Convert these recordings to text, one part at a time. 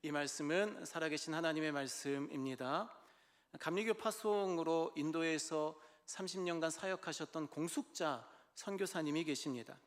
이 말씀은 살아계신 하나님의 말씀입니다. 감리교 파송으로 인도에서 30년간 사역하셨던 공숙자 선교사님이 계십니다.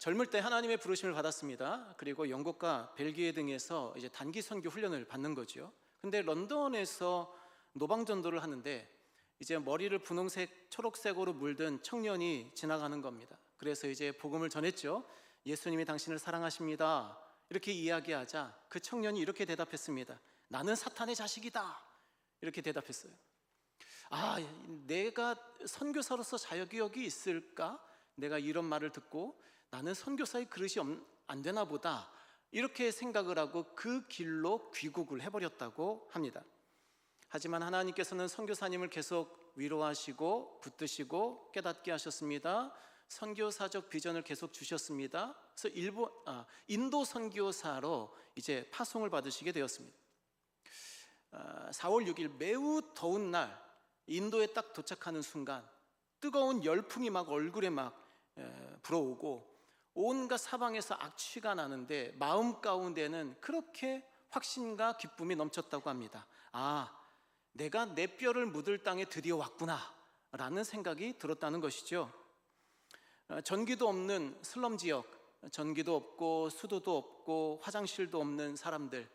젊을 때 하나님의 부르심을 받았습니다. 그리고 영국과 벨기에 등에서 이제 단기 선교 훈련을 받는 거죠. 근데 런던에서 노방전도를 하는데 이제 머리를 분홍색, 초록색으로 물든 청년이 지나가는 겁니다. 그래서 이제 복음을 전했죠. 예수님이 당신을 사랑하십니다. 이렇게 이야기하자 그 청년이 이렇게 대답했습니다. 나는 사탄의 자식이다. 이렇게 대답했어요. 내가 선교사로서 자격이 있을까? 내가 이런 말을 듣고 나는 선교사의 그릇이 안 되나 보다, 이렇게 생각을 하고 그 길로 귀국을 해버렸다고 합니다. 하지만 하나님께서는 선교사님을 계속 위로하시고 붙드시고 깨닫게 하셨습니다. 선교사적 비전을 계속 주셨습니다. 그래서 인도 선교사로 이제 파송을 받으시게 되었습니다. 4월 6일 매우 더운 날 인도에 딱 도착하는 순간 뜨거운 열풍이 막 얼굴에 막 불어오고 온갖 사방에서 악취가 나는데 마음 가운데는 그렇게 확신과 기쁨이 넘쳤다고 합니다. 내가 내 뼈를 묻을 땅에 드디어 왔구나 라는 생각이 들었다는 것이죠. 전기도 없는 슬럼 지역, 전기도 없고 수도도 없고 화장실도 없는 사람들,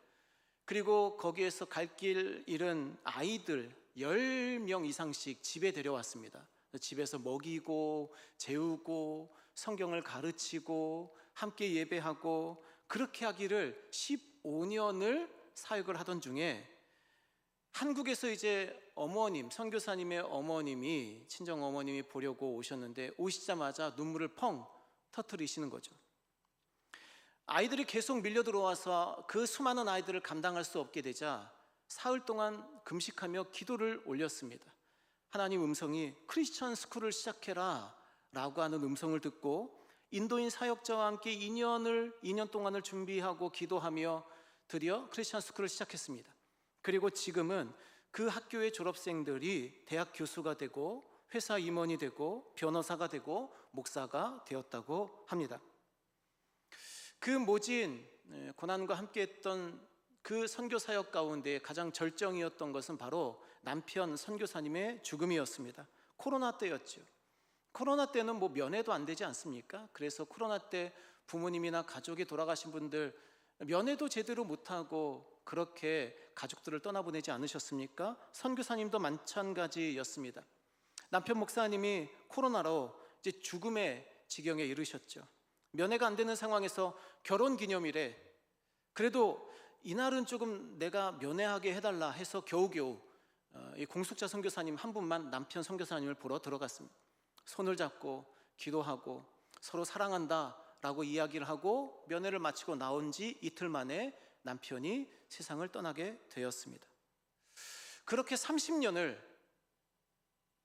그리고 거기에서 갈 길 잃은 아이들 10명 이상씩 집에 데려왔습니다. 집에서 먹이고 재우고 성경을 가르치고 함께 예배하고 그렇게 하기를 15년을 사역을 하던 중에 한국에서 이제 어머님, 선교사님의 어머님이, 친정 어머님이 보려고 오셨는데 오시자마자 눈물을 펑 터뜨리시는 거죠. 아이들이 계속 밀려 들어와서 그 수많은 아이들을 감당할 수 없게 되자 사흘 동안 금식하며 기도를 올렸습니다. 하나님 음성이 크리스천 스쿨을 시작해라 라고 하는 음성을 듣고 인도인 사역자와 함께 2년 동안을 준비하고 기도하며 드디어 크리스천 스쿨을 시작했습니다. 그리고 지금은 그 학교의 졸업생들이 대학 교수가 되고 회사 임원이 되고 변호사가 되고 목사가 되었다고 합니다. 그 모진 고난과 함께했던 그 선교 사역 가운데 가장 절정이었던 것은 바로 남편 선교사님의 죽음이었습니다. 코로나 때였죠. 코로나 때는 뭐 면회도 안 되지 않습니까? 그래서 코로나 때 부모님이나 가족이 돌아가신 분들 면회도 제대로 못하고 그렇게 가족들을 떠나보내지 않으셨습니까? 선교사님도 마찬가지였습니다. 남편 목사님이 코로나로 이제 죽음의 지경에 이르셨죠. 면회가 안 되는 상황에서 결혼기념일에 그래도 이날은 조금 내가 면회하게 해달라 해서 겨우겨우 이 공숙자 선교사님 한 분만 남편 선교사님을 보러 들어갔습니다. 손을 잡고 기도하고 서로 사랑한다 라고 이야기를 하고 면회를 마치고 나온 지 이틀 만에 남편이 세상을 떠나게 되었습니다. 그렇게 30년을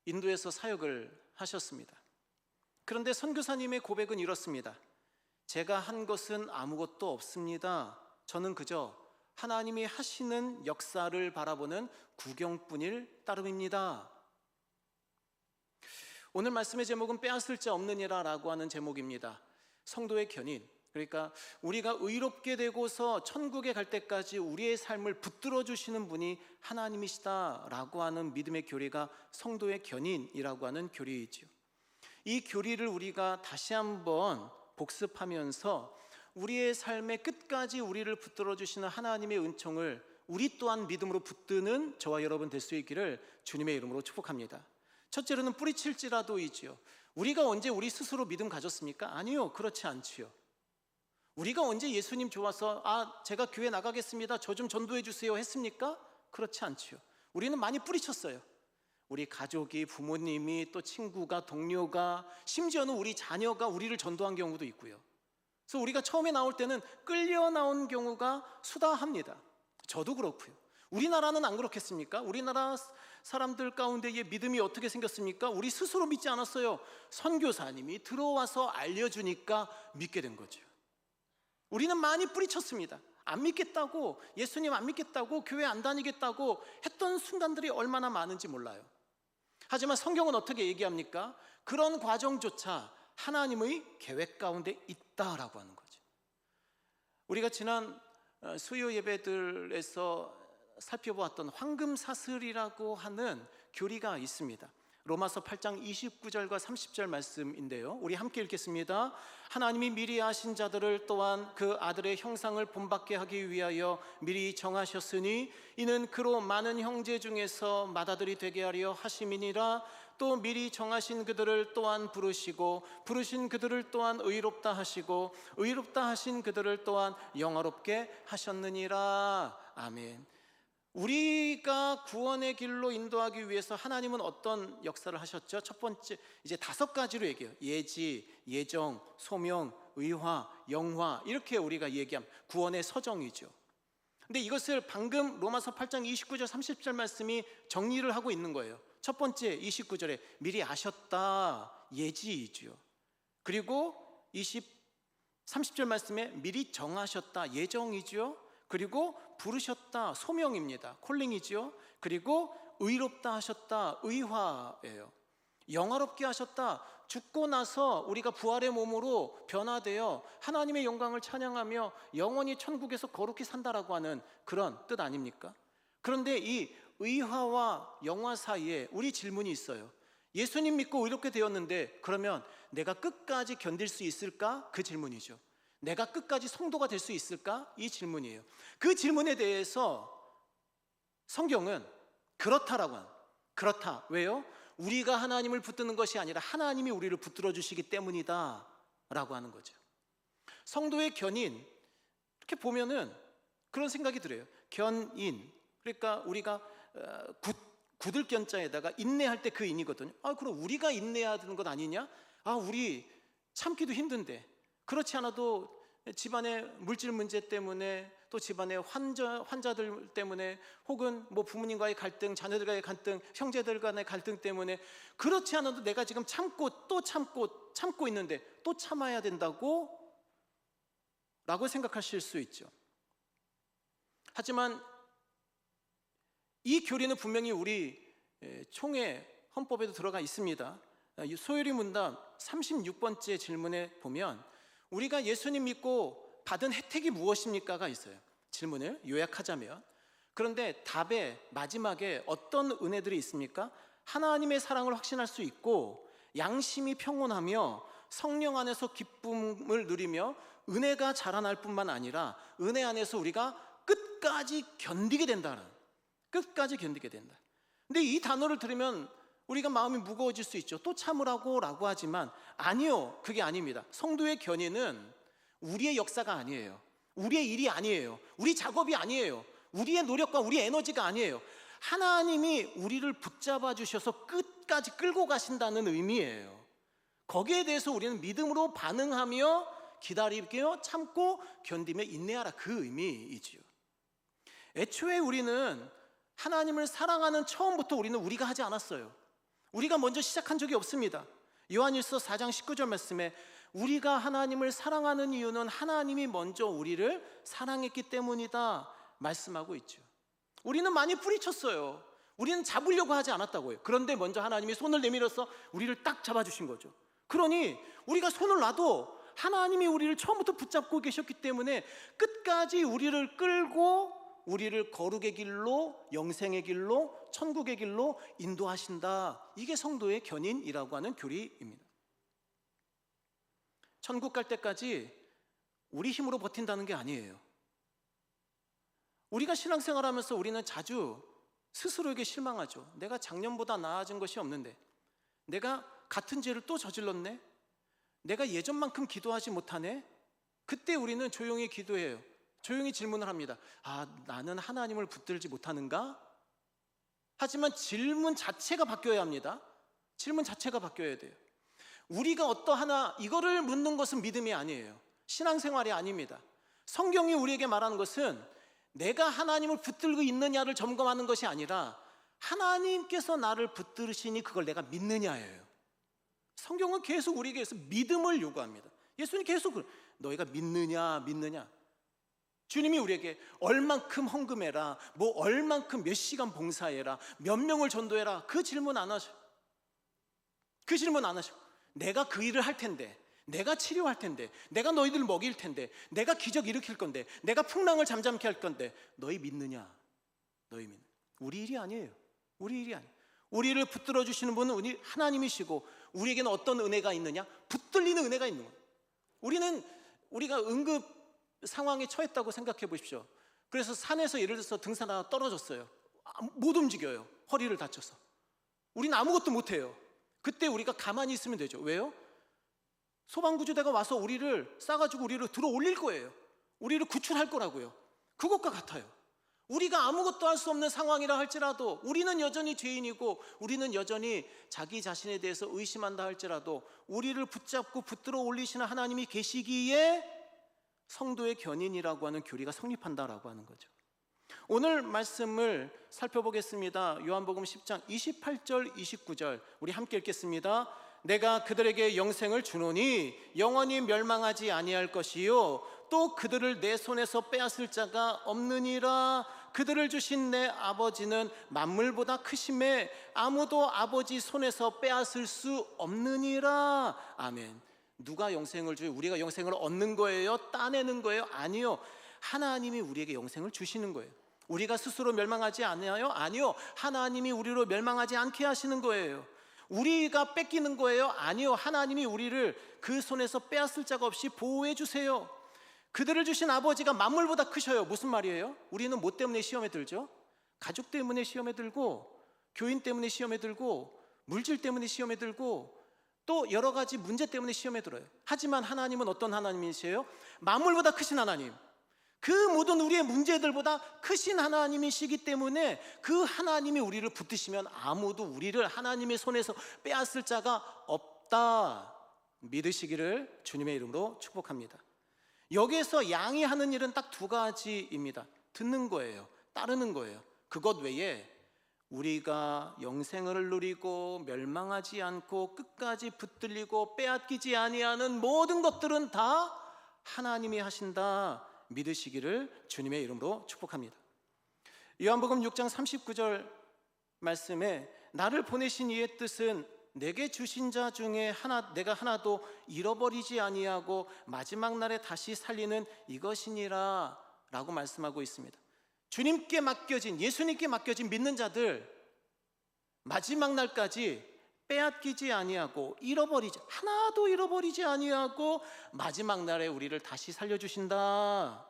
인도에서 사역을 하셨습니다. 그런데 선교사님의 고백은 이렇습니다. 제가 한 것은 아무것도 없습니다. 저는 그저 하나님이 하시는 역사를 바라보는 구경꾼일 따름입니다. 오늘 말씀의 제목은 빼앗을 자 없느니라 라고 하는 제목입니다. 성도의 견인, 그러니까 우리가 의롭게 되고서 천국에 갈 때까지 우리의 삶을 붙들어 주시는 분이 하나님이시다 라고 하는 믿음의 교리가 성도의 견인이라고 하는 교리이죠. 이 교리를 우리가 다시 한번 복습하면서 우리의 삶의 끝까지 우리를 붙들어 주시는 하나님의 은총을 우리 또한 믿음으로 붙드는 저와 여러분 될 수 있기를 주님의 이름으로 축복합니다. 첫째로는 뿌리칠지라도이지요. 우리가 언제 우리 스스로 믿음 가졌습니까? 아니요, 그렇지 않지요. 우리가 언제 예수님 좋아서 제가 교회 나가겠습니다, 저 좀 전도해 주세요 했습니까? 그렇지 않지요. 우리는 많이 뿌리쳤어요. 우리 가족이, 부모님이, 또 친구가, 동료가, 심지어는 우리 자녀가 우리를 전도한 경우도 있고요. 그래서 우리가 처음에 나올 때는 끌려 나온 경우가 수다합니다. 저도 그렇고요. 우리나라는 안 그렇겠습니까? 우리나라 사람들 가운데의 믿음이 어떻게 생겼습니까? 우리 스스로 믿지 않았어요. 선교사님이 들어와서 알려주니까 믿게 된 거죠. 우리는 많이 뿌리쳤습니다. 안 믿겠다고, 예수님 안 믿겠다고, 교회 안 다니겠다고 했던 순간들이 얼마나 많은지 몰라요. 하지만 성경은 어떻게 얘기합니까? 그런 과정조차 하나님의 계획 가운데 있다라고 하는 거죠. 우리가 지난 수요 예배들에서 살펴보았던 황금사슬이라고 하는 교리가 있습니다. 로마서 8장 29절과 30절 말씀인데요, 우리 함께 읽겠습니다. 하나님이 미리 아신 자들을 또한 그 아들의 형상을 본받게 하기 위하여 미리 정하셨으니 이는 그로 많은 형제 중에서 맏아들이 되게 하려 하심이니라. 또 미리 정하신 그들을 또한 부르시고 부르신 그들을 또한 의롭다 하시고 의롭다 하신 그들을 또한 영화롭게 하셨느니라. 아멘. 우리가 구원의 길로 인도하기 위해서 하나님은 어떤 역사를 하셨죠? 첫 번째, 이제 5가지로 얘기해요. 예지, 예정, 소명, 의화, 영화, 이렇게 우리가 얘기하면 구원의 서정이죠. 근데 이것을 방금 로마서 8장 29절 30절 말씀이 정리를 하고 있는 거예요. 첫 번째 29절에 미리 아셨다, 예지이죠. 그리고 30절 말씀에 미리 정하셨다, 예정이죠. 그리고 부르셨다, 소명입니다, 콜링이죠. 그리고 의롭다 하셨다, 의화예요. 영화롭게 하셨다, 죽고 나서 우리가 부활의 몸으로 변화되어 하나님의 영광을 찬양하며 영원히 천국에서 거룩히 산다라고 하는 그런 뜻 아닙니까? 그런데 이 의화와 영화 사이에 우리 질문이 있어요. 예수님 믿고 의롭게 되었는데 그러면 내가 끝까지 견딜 수 있을까? 그 질문이죠. 내가 끝까지 성도가 될 수 있을까? 이 질문이에요. 그 질문에 대해서 성경은 그렇다라고 합니다. 그렇다. 왜요? 우리가 하나님을 붙드는 것이 아니라 하나님이 우리를 붙들어 주시기 때문이다 라고 하는 거죠. 성도의 견인, 이렇게 보면은 그런 생각이 들어요. 견인, 그러니까 우리가 굳을 견자에다가 인내할 때 그 인이거든요. 그럼 우리가 인내해야 되는 것 아니냐? 우리 참기도 힘든데, 그렇지 않아도 집안의 물질 문제 때문에, 또 집안의 환자들 때문에, 혹은 뭐 부모님과의 갈등, 자녀들과의 갈등, 형제들 간의 갈등 때문에, 그렇지 않아도 내가 지금 참고 또 참고 있는데 또 참아야 된다고 라고 생각하실 수 있죠. 하지만 이 교리는 분명히 우리 총회 헌법에도 들어가 있습니다. 소요리 문답 36번째 질문에 보면 우리가 예수님 믿고 받은 혜택이 무엇입니까가 있어요. 질문을 요약하자면, 그런데 답의 마지막에 어떤 은혜들이 있습니까? 하나님의 사랑을 확신할 수 있고, 양심이 평온하며 성령 안에서 기쁨을 누리며 은혜가 자라날 뿐만 아니라 은혜 안에서 우리가 끝까지 견디게 된다는, 끝까지 견디게 된다. 근데 이 단어를 들으면 우리가 마음이 무거워질 수 있죠. 또 참으라고 라고 하지만 아니요, 그게 아닙니다. 성도의 견인은 우리의 역사가 아니에요. 우리의 일이 아니에요. 우리 작업이 아니에요. 우리의 노력과 우리의 에너지가 아니에요. 하나님이 우리를 붙잡아 주셔서 끝까지 끌고 가신다는 의미예요. 거기에 대해서 우리는 믿음으로 반응하며 기다리며 참고 견디며 인내하라, 그 의미이지요. 애초에 우리는 하나님을 사랑하는 처음부터 우리는 우리가 하지 않았어요. 우리가 먼저 시작한 적이 없습니다. 요한일서 4장 19절 말씀에 우리가 하나님을 사랑하는 이유는 하나님이 먼저 우리를 사랑했기 때문이다 말씀하고 있죠. 우리는 많이 뿌리쳤어요. 우리는 잡으려고 하지 않았다고요. 그런데 먼저 하나님이 손을 내밀어서 우리를 딱 잡아주신 거죠. 그러니 우리가 손을 놔도 하나님이 우리를 처음부터 붙잡고 계셨기 때문에 끝까지 우리를 끌고 우리를 거룩의 길로, 영생의 길로, 천국의 길로 인도하신다. 이게 성도의 견인이라고 하는 교리입니다. 천국 갈 때까지 우리 힘으로 버틴다는 게 아니에요. 우리가 신앙생활하면서 우리는 자주 스스로에게 실망하죠. 내가 작년보다 나아진 것이 없는데, 내가 같은 죄를 또 저질렀네, 내가 예전만큼 기도하지 못하네. 그때 우리는 조용히 기도해요. 조용히 질문을 합니다. 나는 하나님을 붙들지 못하는가? 하지만 질문 자체가 바뀌어야 합니다. 질문 자체가 바뀌어야 돼요. 우리가 어떠하나 이거를 묻는 것은 믿음이 아니에요. 신앙생활이 아닙니다. 성경이 우리에게 말하는 것은 내가 하나님을 붙들고 있느냐를 점검하는 것이 아니라 하나님께서 나를 붙들으시니 그걸 내가 믿느냐예요. 성경은 계속 우리에게서 믿음을 요구합니다. 예수님 계속 너희가 믿느냐. 주님이 우리에게 얼만큼 헌금해라, 뭐 얼만큼 몇 시간 봉사해라, 몇 명을 전도해라, 그 질문 안 하셔. 내가 그 일을 할 텐데, 내가 치료할 텐데, 내가 너희들 먹일 텐데, 내가 기적 일으킬 건데, 내가 풍랑을 잠잠케 할 건데 너희 믿느냐? 너희 믿느냐? 우리 일이 아니에요. 우리 일이 아니에요. 우리를 붙들어 주시는 분은 우리 하나님이시고, 우리에게는 어떤 은혜가 있느냐? 붙들리는 은혜가 있는 거예요. 우리가 응급 상황에 처했다고 생각해 보십시오. 그래서 산에서 예를 들어서 등산하다 떨어졌어요. 못 움직여요. 허리를 다쳐서. 우리는 아무것도 못해요. 그때 우리가 가만히 있으면 되죠. 왜요? 소방구조대가 와서 우리를 싸가지고 우리를 들어 올릴 거예요. 우리를 구출할 거라고요. 그것과 같아요. 우리가 아무것도 할 수 없는 상황이라 할지라도, 우리는 여전히 죄인이고 우리는 여전히 자기 자신에 대해서 의심한다 할지라도, 우리를 붙잡고 붙들어 올리시는 하나님이 계시기에 성도의 견인이라고 하는 교리가 성립한다라고 하는 거죠. 오늘 말씀을 살펴보겠습니다. 요한복음 10장 28절 29절 우리 함께 읽겠습니다. 내가 그들에게 영생을 주노니 영원히 멸망하지 아니할 것이요 또 그들을 내 손에서 빼앗을 자가 없느니라. 그들을 주신 내 아버지는 만물보다 크심에 아무도 아버지 손에서 빼앗을 수 없느니라. 아멘. 누가 영생을 줘요? 우리가 영생을 얻는 거예요? 따내는 거예요? 아니요. 하나님이 우리에게 영생을 주시는 거예요. 우리가 스스로 멸망하지 않아요? 아니요. 하나님이 우리로 멸망하지 않게 하시는 거예요. 우리가 뺏기는 거예요? 아니요. 하나님이 우리를 그 손에서 빼앗을 자가 없이 보호해 주세요. 그들을 주신 아버지가 만물보다 크셔요. 무슨 말이에요? 우리는 뭐 때문에 시험에 들죠? 가족 때문에 시험에 들고, 교인 때문에 시험에 들고, 물질 때문에 시험에 들고, 또 여러 가지 문제 때문에 시험에 들어요. 하지만 하나님은 어떤 하나님이세요? 만물보다 크신 하나님, 그 모든 우리의 문제들보다 크신 하나님이시기 때문에 그 하나님이 우리를 붙드시면 아무도 우리를 하나님의 손에서 빼앗을 자가 없다 믿으시기를 주님의 이름으로 축복합니다. 여기에서 양이 하는 일은 딱 두 가지입니다. 듣는 거예요. 따르는 거예요. 그것 외에 우리가 영생을 누리고 멸망하지 않고 끝까지 붙들리고 빼앗기지 아니하는 모든 것들은 다 하나님이 하신다 믿으시기를 주님의 이름으로 축복합니다. 요한복음 6장 39절 말씀에 나를 보내신 이의 뜻은 내게 주신 자 중에 내가 하나도 잃어버리지 아니하고 마지막 날에 다시 살리는 이것이니라 라고 말씀하고 있습니다. 주님께 맡겨진, 예수님께 맡겨진 믿는 자들 마지막 날까지 빼앗기지 아니하고 하나도 잃어버리지 아니하고 마지막 날에 우리를 다시 살려주신다.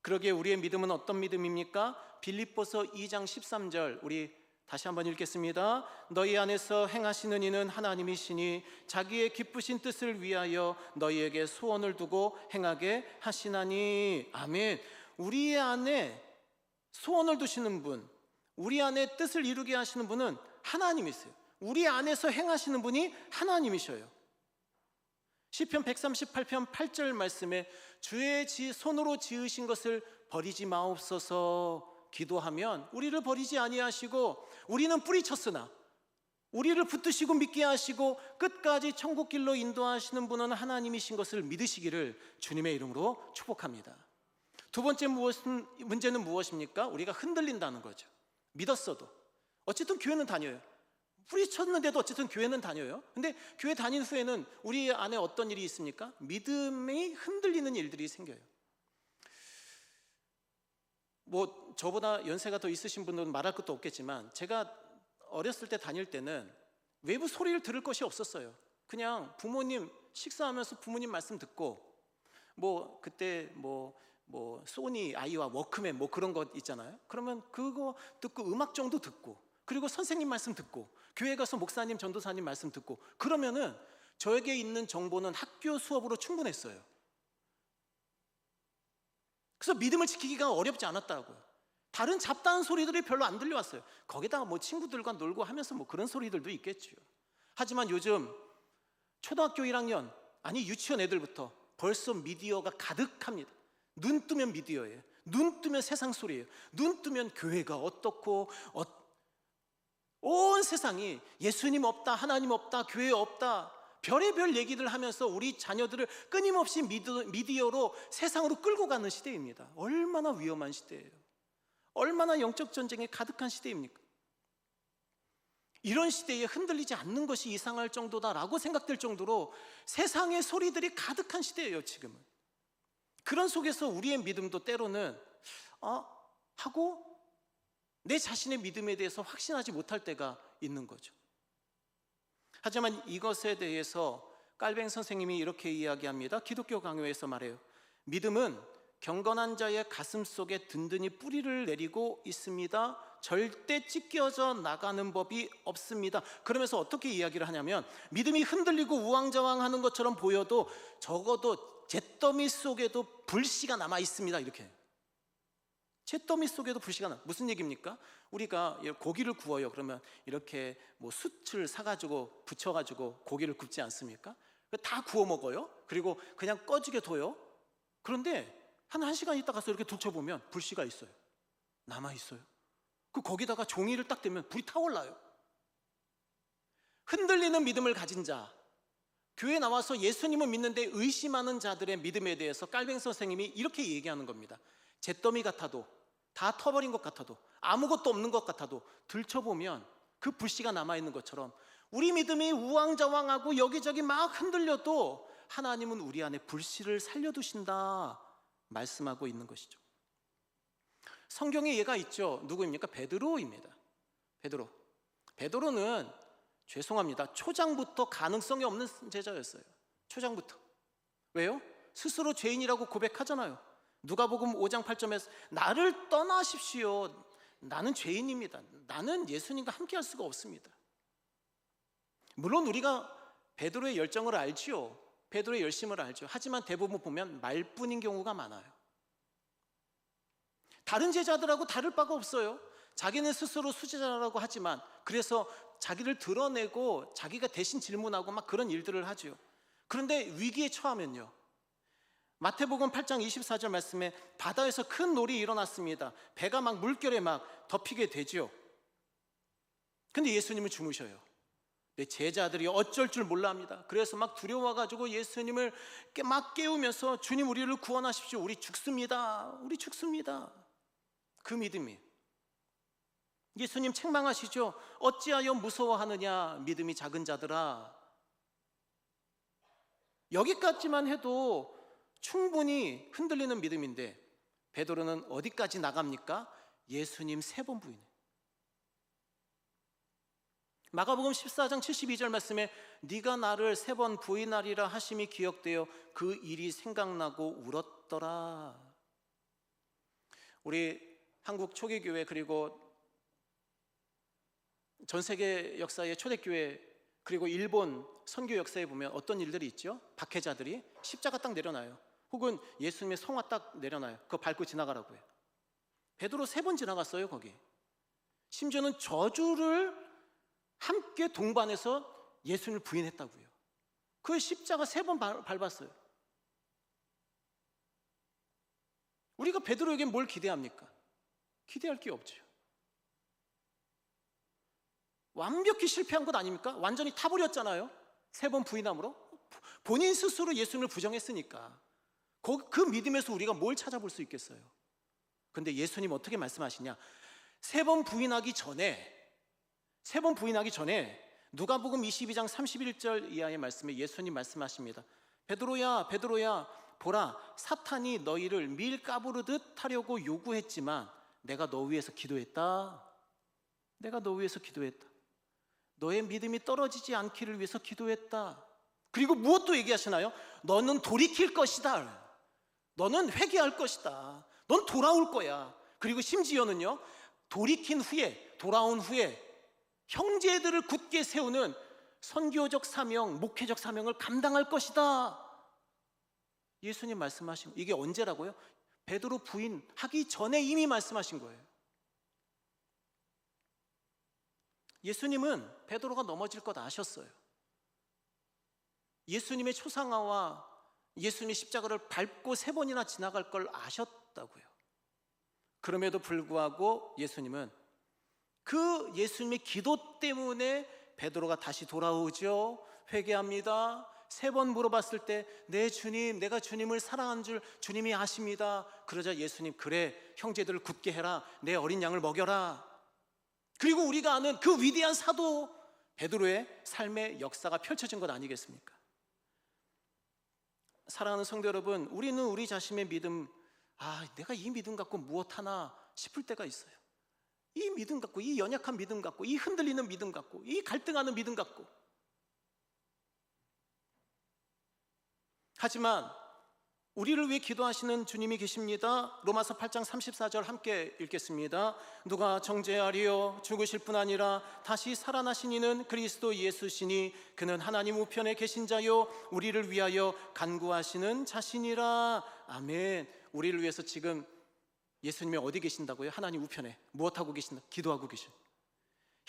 그러기에 우리의 믿음은 어떤 믿음입니까? 빌립보서 2장 13절 우리 다시 한번 읽겠습니다. 너희 안에서 행하시는 이는 하나님이시니 자기의 기쁘신 뜻을 위하여 너희에게 소원을 두고 행하게 하시나니. 아멘. 우리 안에 소원을 두시는 분, 우리 안에 뜻을 이루게 하시는 분은 하나님이세요. 우리 안에서 행하시는 분이 하나님이셔요. 시편 138편 8절 말씀에 주의 손으로 지으신 것을 버리지 마옵소서 기도하면 우리를 버리지 아니하시고 우리는 뿌리쳤으나 우리를 붙드시고 믿게 하시고 끝까지 천국 길로 인도하시는 분은 하나님이신 것을 믿으시기를 주님의 이름으로 축복합니다. 두 번째 문제는 무엇입니까? 우리가 흔들린다는 거죠. 믿었어도 어쨌든 교회는 다녀요. 뿌리쳤는데도 어쨌든 교회는 다녀요. 근데 교회 다닌 후에는 우리 안에 어떤 일이 있습니까? 믿음이 흔들리는 일들이 생겨요. 뭐 저보다 연세가 더 있으신 분들은 말할 것도 없겠지만 제가 어렸을 때 다닐 때는 외부 소리를 들을 것이 없었어요. 그냥 부모님 식사하면서 부모님 말씀 듣고 뭐 그때 뭐 소니 아이와 워크맨 뭐 그런 것 있잖아요. 그러면 그거 듣고 음악 정도 듣고 그리고 선생님 말씀 듣고 교회 가서 목사님 전도사님 말씀 듣고 그러면은 저에게 있는 정보는 학교 수업으로 충분했어요. 그래서 믿음을 지키기가 어렵지 않았다고요. 다른 잡다한 소리들이 별로 안 들려왔어요. 거기다가 뭐 친구들과 놀고 하면서 뭐 그런 소리들도 있겠죠. 하지만 요즘 초등학교 1학년 아니 유치원 애들부터 벌써 미디어가 가득합니다. 눈 뜨면 미디어예요. 눈 뜨면 세상 소리예요. 눈 뜨면 교회가 어떻고 온 세상이 예수님 없다, 하나님 없다, 교회 없다 별의별 얘기들 하면서 우리 자녀들을 끊임없이 미디어로 세상으로 끌고 가는 시대입니다. 얼마나 위험한 시대예요. 얼마나 영적 전쟁에 가득한 시대입니까? 이런 시대에 흔들리지 않는 것이 이상할 정도다라고 생각될 정도로 세상의 소리들이 가득한 시대예요, 지금은. 그런 속에서 우리의 믿음도 때로는 하고 내 자신의 믿음에 대해서 확신하지 못할 때가 있는 거죠. 하지만 이것에 대해서 깔뱅 선생님이 이렇게 이야기합니다. 기독교 강요에서 말해요. 믿음은 경건한 자의 가슴 속에 든든히 뿌리를 내리고 있습니다. 절대 찢겨져 나가는 법이 없습니다. 그러면서 어떻게 이야기를 하냐면, 믿음이 흔들리고 우왕좌왕하는 것처럼 보여도 적어도 잿더미 속에도 불씨가 남아 있습니다. 이렇게. 잿더미 속에도 불씨가 나. 무슨 얘기입니까? 우리가 고기를 구워요. 그러면 이렇게 뭐 숯을 사가지고 붙여가지고 고기를 굽지 않습니까? 다 구워 먹어요. 그리고 그냥 꺼지게 둬요. 그런데 한 1시간 있다 가서 이렇게 들춰보면 불씨가 있어요. 남아 있어요. 거기다가 종이를 딱 대면 불이 타올라요. 흔들리는 믿음을 가진 자, 교회에 나와서 예수님을 믿는데 의심하는 자들의 믿음에 대해서 깔뱅 선생님이 이렇게 얘기하는 겁니다. 잿더미 같아도, 다 터버린 것 같아도, 아무것도 없는 것 같아도 들춰보면 그 불씨가 남아있는 것처럼 우리 믿음이 우왕좌왕하고 여기저기 막 흔들려도 하나님은 우리 안에 불씨를 살려두신다 말씀하고 있는 것이죠. 성경에 얘가 있죠. 누구입니까? 베드로입니다. 베드로는 죄송합니다, 초장부터 가능성이 없는 제자였어요. 초장부터. 왜요? 스스로 죄인이라고 고백하잖아요. 누가복음 5장 8절에서 나를 떠나십시오, 나는 죄인입니다, 나는 예수님과 함께 할 수가 없습니다. 물론 우리가 베드로의 열정을 알지요. 베드로의 열심을 알죠. 하지만 대부분 보면 말뿐인 경우가 많아요. 다른 제자들하고 다를 바가 없어요. 자기는 스스로 수제자라고 하지만 그래서 자기를 드러내고 자기가 대신 질문하고 막 그런 일들을 하죠. 그런데 위기에 처하면요, 마태복음 8장 24절 말씀에 바다에서 큰 놀이 일어났습니다. 배가 막 물결에 막 덮이게 되죠. 근데 예수님은 주무셔요. 내 제자들이 어쩔 줄 몰라 합니다. 그래서 막 두려워가지고 예수님을 막 깨우면서 주님 우리를 구원하십시오, 우리 죽습니다, 우리 죽습니다. 그 믿음이. 예수님 책망하시죠. 어찌하여 무서워하느냐 믿음이 작은 자들아. 여기까지만 해도 충분히 흔들리는 믿음인데 베드로는 어디까지 나갑니까? 예수님 3번 부인해. 마가복음 14장 72절 말씀에 네가 나를 3번 부인하리라 하심이 기억되어 그 일이 생각나고 울었더라. 우리 한국 초기교회 그리고 전 세계 역사의 초대교회 그리고 일본 선교 역사에 보면 어떤 일들이 있죠? 박해자들이 십자가 딱 내려놔요. 혹은 예수님의 성화 딱 내려놔요. 그거 밟고 지나가라고 해요. 베드로 3번 지나갔어요 거기. 심지어는 저주를 함께 동반해서 예수님을 부인했다고요. 그 십자가 3번 밟았어요. 우리가 베드로에게 뭘 기대합니까? 기대할 게 없죠. 완벽히 실패한 것 아닙니까? 완전히 타버렸잖아요. 3번 부인함으로. 본인 스스로 예수님을 부정했으니까 그 믿음에서 우리가 뭘 찾아볼 수 있겠어요? 근데 예수님 어떻게 말씀하시냐? 3번 부인하기 전에 누가복음 22장 31절 이하의 말씀에 예수님 말씀하십니다. 베드로야 베드로야 보라, 사탄이 너희를 밀 까부르듯 하려고 요구했지만 내가 너 위해서 기도했다. 내가 너 위해서 기도했다. 너의 믿음이 떨어지지 않기를 위해서 기도했다. 그리고 무엇도 얘기하시나요? 너는 돌이킬 것이다. 너는 회개할 것이다. 넌 돌아올 거야. 그리고 심지어는요, 돌이킨 후에, 돌아온 후에 형제들을 굳게 세우는 선교적 사명, 목회적 사명을 감당할 것이다. 예수님 말씀하신, 이게 언제라고요? 베드로 부인하기 전에 이미 말씀하신 거예요. 예수님은 베드로가 넘어질 것 아셨어요. 예수님의 초상화와 예수님의 십자가를 밟고 3번이나 지나갈 걸 아셨다고요. 그럼에도 불구하고 예수님은 그 예수님의 기도 때문에 베드로가 다시 돌아오죠. 회개합니다. 3번 물어봤을 때 네 주님, 내가 주님을 사랑한 줄 주님이 아십니다. 그러자 예수님, 그래 형제들을 굳게 해라. 내 어린 양을 먹여라. 그리고 우리가 아는 그 위대한 사도 베드로의 삶의 역사가 펼쳐진 것 아니겠습니까? 사랑하는 성도 여러분, 우리는 우리 자신의 믿음, 내가 이 믿음 갖고 무엇하나 싶을 때가 있어요. 이 믿음 갖고, 이 연약한 믿음 갖고, 이 흔들리는 믿음 갖고, 이 갈등하는 믿음 갖고. 하지만 우리를 위해 기도하시는 주님이 계십니다. 로마서 8장 34절 함께 읽겠습니다. 누가 정죄하리요? 죽으실 뿐 아니라 다시 살아나신 이는 그리스도 예수시니 그는 하나님 우편에 계신 자요 우리를 위하여 간구하시는 자신이라. 아멘. 우리를 위해서 지금 예수님이 어디 계신다고요? 하나님 우편에. 무엇하고 계신다? 기도하고 계신.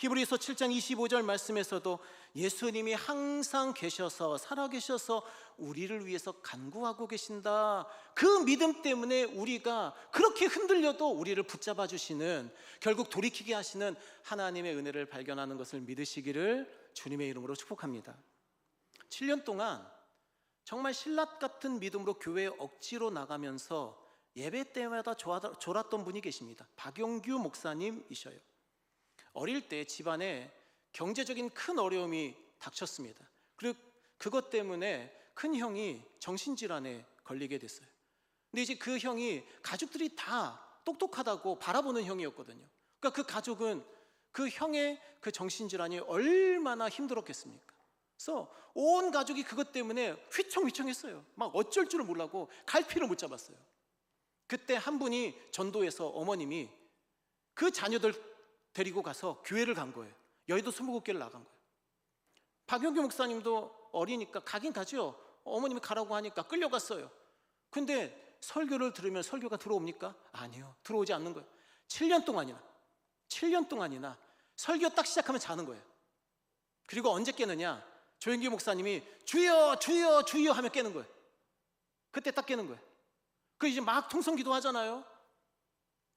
히브리서 7장 25절 말씀에서도 예수님이 항상 계셔서 살아계셔서 우리를 위해서 간구하고 계신다. 그 믿음 때문에 우리가 그렇게 흔들려도 우리를 붙잡아 주시는, 결국 돌이키게 하시는 하나님의 은혜를 발견하는 것을 믿으시기를 주님의 이름으로 축복합니다. 7년 동안 정말 신라 같은 믿음으로 교회에 억지로 나가면서 예배 때마다 졸았던 분이 계십니다. 박용규 목사님이셔요. 어릴 때 집안에 경제적인 큰 어려움이 닥쳤습니다. 그리고 그것 때문에 큰 형이 정신질환에 걸리게 됐어요. 근데 이제 그 형이 가족들이 다 똑똑하다고 바라보는 형이었거든요. 그러니까 그 가족은 그 형의 그 정신질환이 얼마나 힘들었겠습니까? 그래서 온 가족이 그것 때문에 휘청휘청했어요. 막 어쩔 줄을 몰라고 갈피를 못 잡았어요. 그때 한 분이 전도해서 어머님이 그 자녀들 데리고 가서 교회를 간 거예요. 여의도 수목교회를 나간 거예요. 박용규 목사님도 어리니까 가긴 가죠. 어머님이 가라고 하니까 끌려갔어요. 근데 설교를 들으면 설교가 들어옵니까? 아니요, 들어오지 않는 거예요. 7년 동안이나 설교 딱 시작하면 자는 거예요. 그리고 언제 깨느냐? 조영기 목사님이 주여 주여 주여 하면 깨는 거예요. 그때 딱 깨는 거예요. 그 이제 막 통성기도 하잖아요.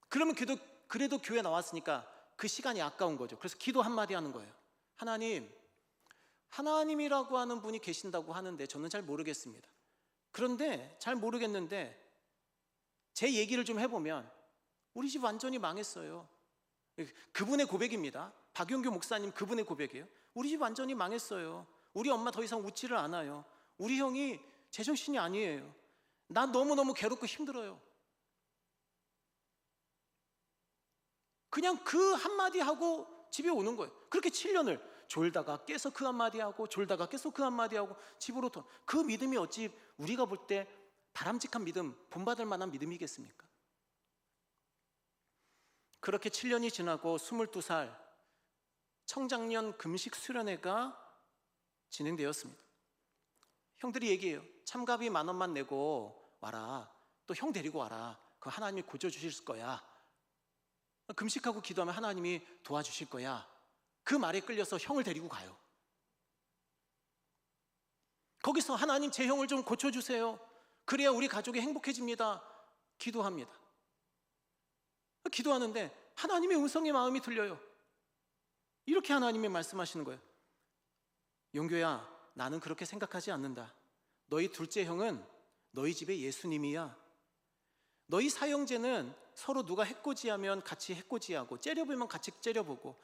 그러면 그래도 교회 나왔으니까 그 시간이 아까운 거죠. 그래서 기도 한마디 하는 거예요. 하나님이라고 하는 분이 계신다고 하는데 저는 잘 모르겠습니다. 그런데 잘 모르겠는데 제 얘기를 좀 해보면 우리 집 완전히 망했어요. 그분의 고백입니다. 박용규 목사님 그분의 고백이에요. 우리 집 완전히 망했어요. 우리 엄마 더 이상 웃지를 않아요. 우리 형이 제정신이 아니에요. 난 너무너무 괴롭고 힘들어요. 그냥 그 한마디 하고 집에 오는 거예요. 그렇게 7년을 졸다가 깨서 그 한마디 하고 졸다가 깨서 그 한마디 하고 집으로 그 믿음이 어찌 우리가 볼 때 바람직한 믿음, 본받을 만한 믿음이겠습니까? 그렇게 7년이 지나고 22살 청장년 금식 수련회가 진행되었습니다. 형들이 얘기해요. 참가비 10,000원만 내고 와라. 또 형 데리고 와라. 그거 하나님이 고쳐주실 거야. 금식하고 기도하면 하나님이 도와주실 거야. 그 말에 끌려서 형을 데리고 가요. 거기서 하나님 제 형을 좀 고쳐주세요. 그래야 우리 가족이 행복해집니다. 기도합니다. 기도하는데 하나님의 음성의 마음이 들려요. 이렇게 하나님이 말씀하시는 거예요. 용교야, 나는 그렇게 생각하지 않는다. 너희 둘째 형은 너희 집의 예수님이야. 너희 사형제는 서로 누가 해코지하면 같이 해코지하고 째려보면 같이 째려보고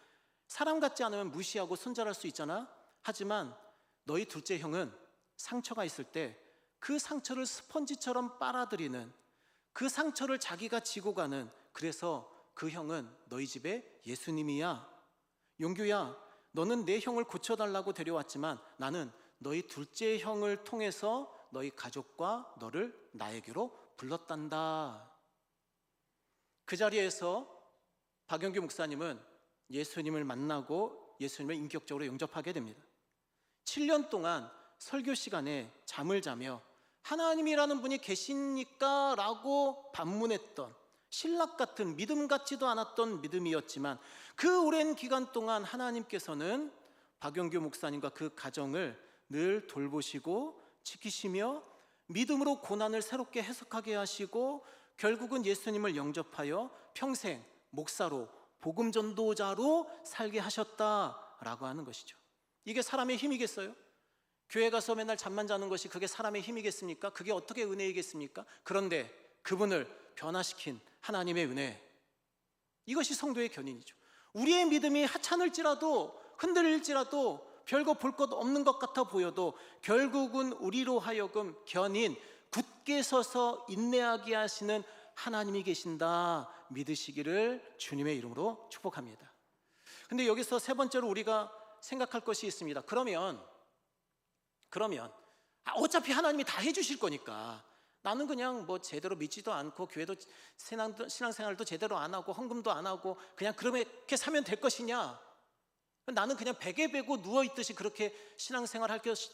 사람 같지 않으면 무시하고 손절할 수 있잖아. 하지만 너희 둘째 형은 상처가 있을 때 그 상처를 스펀지처럼 빨아들이는, 그 상처를 자기가 지고 가는, 그래서 그 형은 너희 집의 예수님이야. 용규야, 너는 내 형을 고쳐달라고 데려왔지만 나는 너희 둘째 형을 통해서 너희 가족과 너를 나에게로 불렀단다. 그 자리에서 박영규 목사님은 예수님을 만나고 예수님을 인격적으로 영접하게 됩니다. 7년 동안 설교 시간에 잠을 자며 하나님이라는 분이 계십니까? 라고 반문했던 신락 같은 믿음 같지도 않았던 믿음이었지만 그 오랜 기간 동안 하나님께서는 박영규 목사님과 그 가정을 늘 돌보시고 지키시며 믿음으로 고난을 새롭게 해석하게 하시고 결국은 예수님을 영접하여 평생 목사로 복음 전도자로 살게 하셨다라고 하는 것이죠. 이게 사람의 힘이겠어요? 교회 가서 맨날 잠만 자는 것이 그게 사람의 힘이겠습니까? 그게 어떻게 은혜이겠습니까? 그런데 그분을 변화시킨 하나님의 은혜, 이것이 성도의 견인이죠. 우리의 믿음이 하찮을지라도 흔들릴지라도 별거 볼 것 없는 것 같아 보여도 결국은 우리로 하여금 견인, 굳게 서서 인내하게 하시는 하나님이 계신다 믿으시기를 주님의 이름으로 축복합니다. 근데 여기서 세 번째로 우리가 생각할 것이 있습니다. 그러면 어차피 하나님이 다 해주실 거니까 나는 그냥 뭐 제대로 믿지도 않고 교회도 신앙생활도 제대로 안 하고 헌금도 안 하고 그냥 그렇게 사면 될 것이냐, 나는 그냥 베개 베고 누워있듯이 그렇게 신앙생활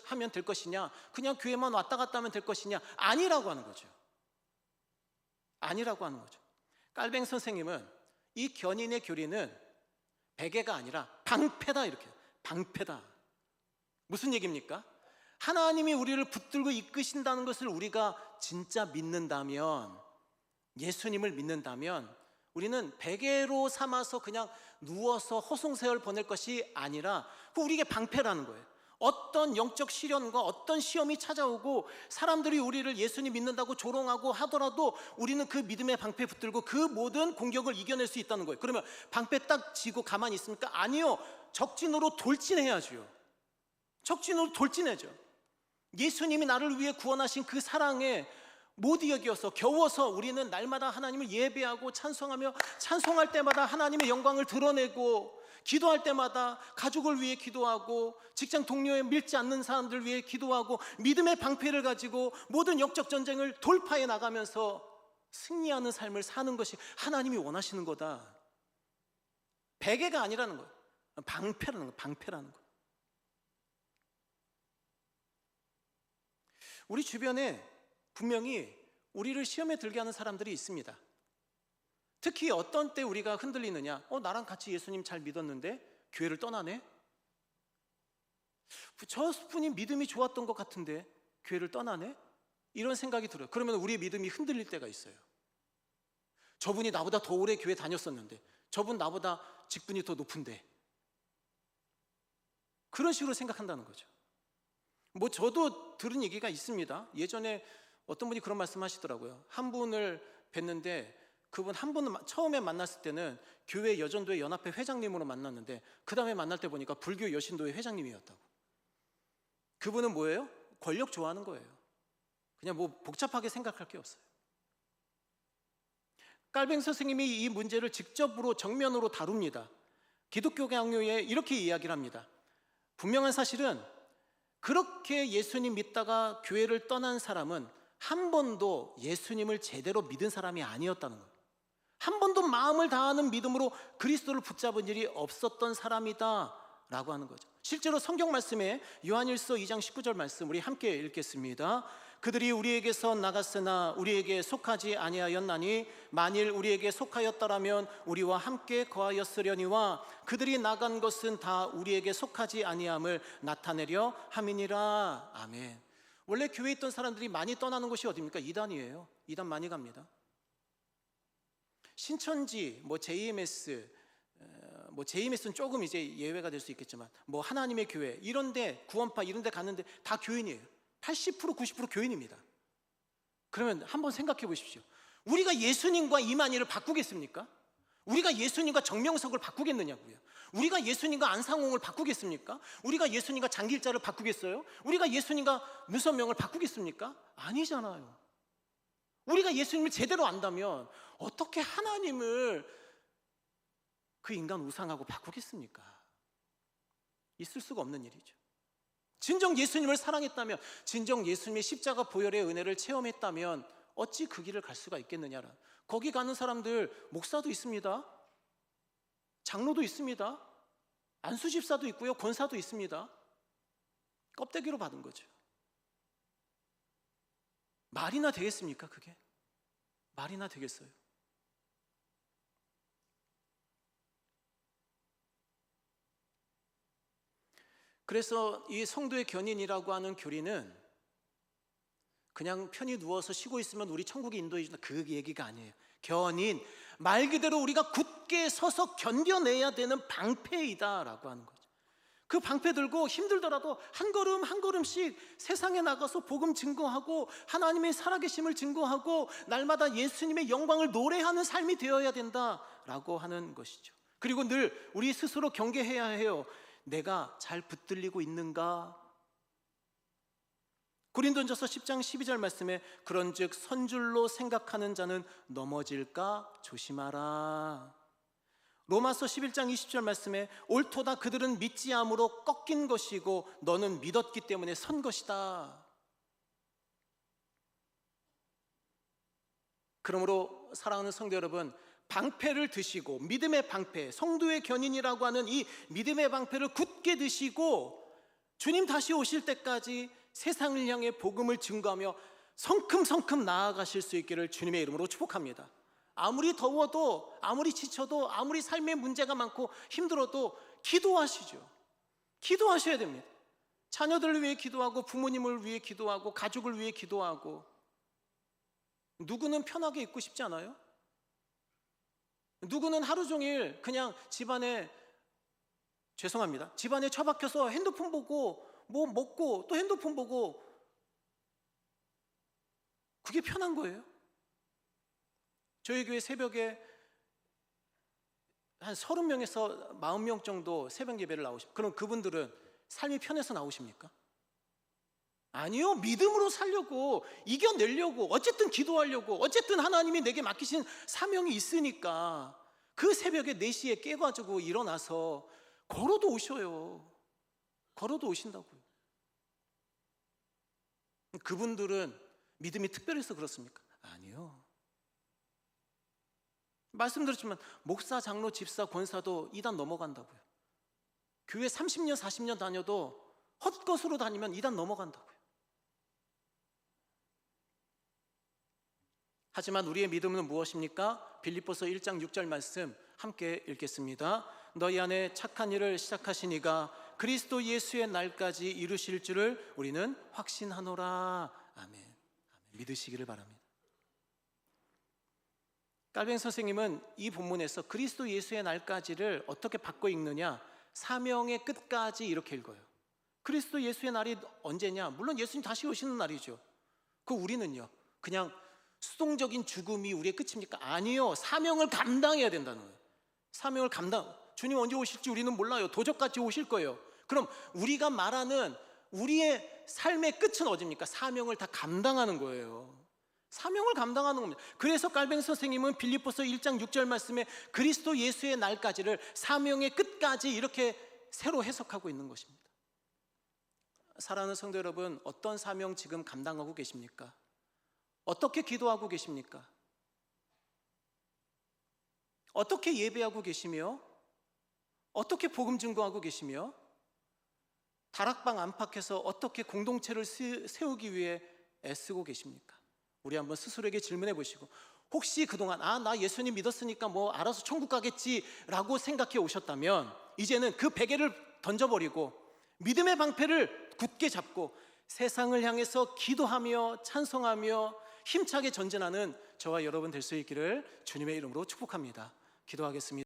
하면 될 것이냐, 그냥 교회만 왔다 갔다 하면 될 것이냐, 아니라고 하는 거죠. 아니라고 하는 거죠. 깔뱅 선생님은 이 견인의 교리는 베개가 아니라 방패다, 이렇게. 방패다. 무슨 얘기입니까? 하나님이 우리를 붙들고 이끄신다는 것을 우리가 진짜 믿는다면, 예수님을 믿는다면 우리는 베개로 삼아서 그냥 누워서 허송세월 보낼 것이 아니라 우리에게 방패라는 거예요. 어떤 영적 시련과 어떤 시험이 찾아오고 사람들이 우리를 예수님 믿는다고 조롱하고 하더라도 우리는 그 믿음의 방패 붙들고 그 모든 공격을 이겨낼 수 있다는 거예요. 그러면 방패 딱 쥐고 가만히 있습니까? 아니요. 적진으로 돌진해야죠. 적진으로 돌진해야죠. 예수님이 나를 위해 구원하신 그 사랑에 못 이겨서 겨워서 우리는 날마다 하나님을 예배하고 찬송하며 찬송할 때마다 하나님의 영광을 드러내고, 기도할 때마다 가족을 위해 기도하고 직장 동료에 밀지 않는 사람들 위해 기도하고 믿음의 방패를 가지고 모든 영적 전쟁을 돌파해 나가면서 승리하는 삶을 사는 것이 하나님이 원하시는 거다. 베개가 아니라는 거예요. 방패라는 거예요. 방패라는 거예요. 우리 주변에 분명히 우리를 시험에 들게 하는 사람들이 있습니다. 특히 어떤 때 우리가 흔들리느냐, 나랑 같이 예수님 잘 믿었는데 교회를 떠나네? 저 분이 믿음이 좋았던 것 같은데 교회를 떠나네? 이런 생각이 들어요. 그러면 우리의 믿음이 흔들릴 때가 있어요. 저분이 나보다 더 오래 교회 다녔었는데, 저분 나보다 직분이 더 높은데, 그런 식으로 생각한다는 거죠. 뭐 저도 들은 얘기가 있습니다. 예전에 어떤 분이 그런 말씀 하시더라고요. 한 분을 뵀는데 그분 한 분은 처음에 만났을 때는 교회 여전도회 연합회 회장님으로 만났는데 그 다음에 만날 때 보니까 불교 여신도회 회장님이었다고. 그분은 뭐예요? 권력 좋아하는 거예요. 그냥 뭐 복잡하게 생각할 게 없어요. 깔뱅 선생님이 이 문제를 직접으로 정면으로 다룹니다. 기독교 강요에 이렇게 이야기를 합니다. 분명한 사실은 그렇게 예수님 믿다가 교회를 떠난 사람은 한 번도 예수님을 제대로 믿은 사람이 아니었다는 거예요. 한 번도 마음을 다하는 믿음으로 그리스도를 붙잡은 일이 없었던 사람이다 라고 하는 거죠. 실제로 성경 말씀에 요한일서 2장 19절 말씀 우리 함께 읽겠습니다. 그들이 우리에게서 나갔으나 우리에게 속하지 아니하였나니 만일 우리에게 속하였더라면 우리와 함께 거하였으려니와 그들이 나간 것은 다 우리에게 속하지 아니함을 나타내려 함이니라. 아멘. 원래 교회에 있던 사람들이 많이 떠나는 곳이 어디입니까? 이단이에요. 이단 많이 갑니다. 신천지, JMS, JMS는 조금 이제 예외가 될 수 있겠지만 하나님의 교회 이런데, 구원파 이런데 갔는데 다 교인이에요. 80% 90% 교인입니다. 그러면 한번 생각해 보십시오. 우리가 예수님과 이만희를 바꾸겠습니까? 우리가 예수님과 정명석을 바꾸겠느냐고요. 우리가 예수님과 안상홍을 바꾸겠습니까? 우리가 예수님과 장길자를 바꾸겠어요? 우리가 예수님과 문선명을 바꾸겠습니까? 아니잖아요. 우리가 예수님을 제대로 안다면 어떻게 하나님을 그 인간 우상하고 바꾸겠습니까? 있을 수가 없는 일이죠. 진정 예수님을 사랑했다면, 진정 예수님의 십자가 보혈의 은혜를 체험했다면 어찌 그 길을 갈 수가 있겠느냐라. 거기 가는 사람들 목사도 있습니다. 장로도 있습니다. 안수집사도 있고요. 권사도 있습니다. 껍데기로 받은 거죠. 말이나 되겠습니까? 그게 말이나 되겠어요? 그래서 이 성도의 견인이라고 하는 교리는 그냥 편히 누워서 쉬고 있으면 우리 천국에 인도해 준다, 그 얘기가 아니에요. 견인, 말 그대로 우리가 굳게 서서 견뎌내야 되는 방패이다라고 하는 거죠. 그 방패 들고 힘들더라도 한 걸음 한 걸음씩 세상에 나가서 복음 증거하고 하나님의 살아계심을 증거하고 날마다 예수님의 영광을 노래하는 삶이 되어야 된다라고 하는 것이죠. 그리고 늘 우리 스스로 경계해야 해요. 내가 잘 붙들리고 있는가? 고린도전서 10장 12절 말씀에 그런즉 선줄로 생각하는 자는 넘어질까 조심하라. 로마서 11장 20절 말씀에 옳도다 그들은 믿지 않음으로 꺾인 것이고 너는 믿었기 때문에 선 것이다. 그러므로 사랑하는 성도 여러분, 방패를 드시고 믿음의 방패, 성도의 견인이라고 하는 이 믿음의 방패를 굳게 드시고 주님 다시 오실 때까지 세상을 향해 복음을 증거하며 성큼성큼 나아가실 수 있기를 주님의 이름으로 축복합니다. 아무리 더워도, 아무리 지쳐도, 아무리 삶의 문제가 많고 힘들어도 기도하시죠. 기도하셔야 됩니다. 자녀들을 위해 기도하고 부모님을 위해 기도하고 가족을 위해 기도하고. 누구는 편하게 있고 싶지 않아요? 누구는 하루 종일 그냥 집안에 처박혀서 핸드폰 보고 뭐 먹고 또 핸드폰 보고, 그게 편한 거예요? 저희 교회 새벽에 한 30명에서 40명 정도 새벽 예배를 나오십니까? 그럼 그분들은 삶이 편해서 나오십니까? 아니요. 믿음으로 살려고, 이겨내려고, 어쨌든 기도하려고, 어쨌든 하나님이 내게 맡기신 사명이 있으니까 그 새벽에 4시에 깨가지고 일어나서 걸어도 오셔요. 걸어도 오신다고요. 그분들은 믿음이 특별해서 그렇습니까? 아니요. 말씀드렸지만 목사, 장로, 집사, 권사도 이단 넘어간다고요. 교회 30년, 40년 다녀도 헛것으로 다니면 이단 넘어간다고요. 하지만 우리의 믿음은 무엇입니까? 빌립보서 1장 6절 말씀 함께 읽겠습니다. 너희 안에 착한 일을 시작하신 이가 그리스도 예수의 날까지 이루실 줄을 우리는 확신하노라. 아멘. 믿으시기를 바랍니다. 깔뱅 선생님은 이 본문에서 그리스도 예수의 날까지를 어떻게 바꿔 읽느냐, 사명의 끝까지 이렇게 읽어요. 그리스도 예수의 날이 언제냐? 물론 예수님 다시 오시는 날이죠. 그 우리는요, 그냥 수동적인 죽음이 우리의 끝입니까? 아니요. 사명을 감당해야 된다는 거예요. 사명을 주님 언제 오실지 우리는 몰라요. 도적같이 오실 거예요. 그럼 우리가 말하는 우리의 삶의 끝은 어디입니까? 사명을 다 감당하는 거예요. 사명을 감당하는 겁니다. 그래서 깔뱅 선생님은 빌립보서 1장 6절 말씀에 그리스도 예수의 날까지를 사명의 끝까지 이렇게 새로 해석하고 있는 것입니다. 사랑하는 성도 여러분, 어떤 사명 지금 감당하고 계십니까? 어떻게 기도하고 계십니까? 어떻게 예배하고 계시며, 어떻게 복음 증거하고 계시며, 다락방 안팎에서 어떻게 공동체를 세우기 위해 애쓰고 계십니까? 우리 한번 스스로에게 질문해 보시고, 혹시 그동안 나 예수님 믿었으니까 뭐 알아서 천국 가겠지라고 생각해 오셨다면 이제는 그 베개를 던져버리고 믿음의 방패를 굳게 잡고 세상을 향해서 기도하며 찬송하며 힘차게 전진하는 저와 여러분 될 수 있기를 주님의 이름으로 축복합니다. 기도하겠습니다.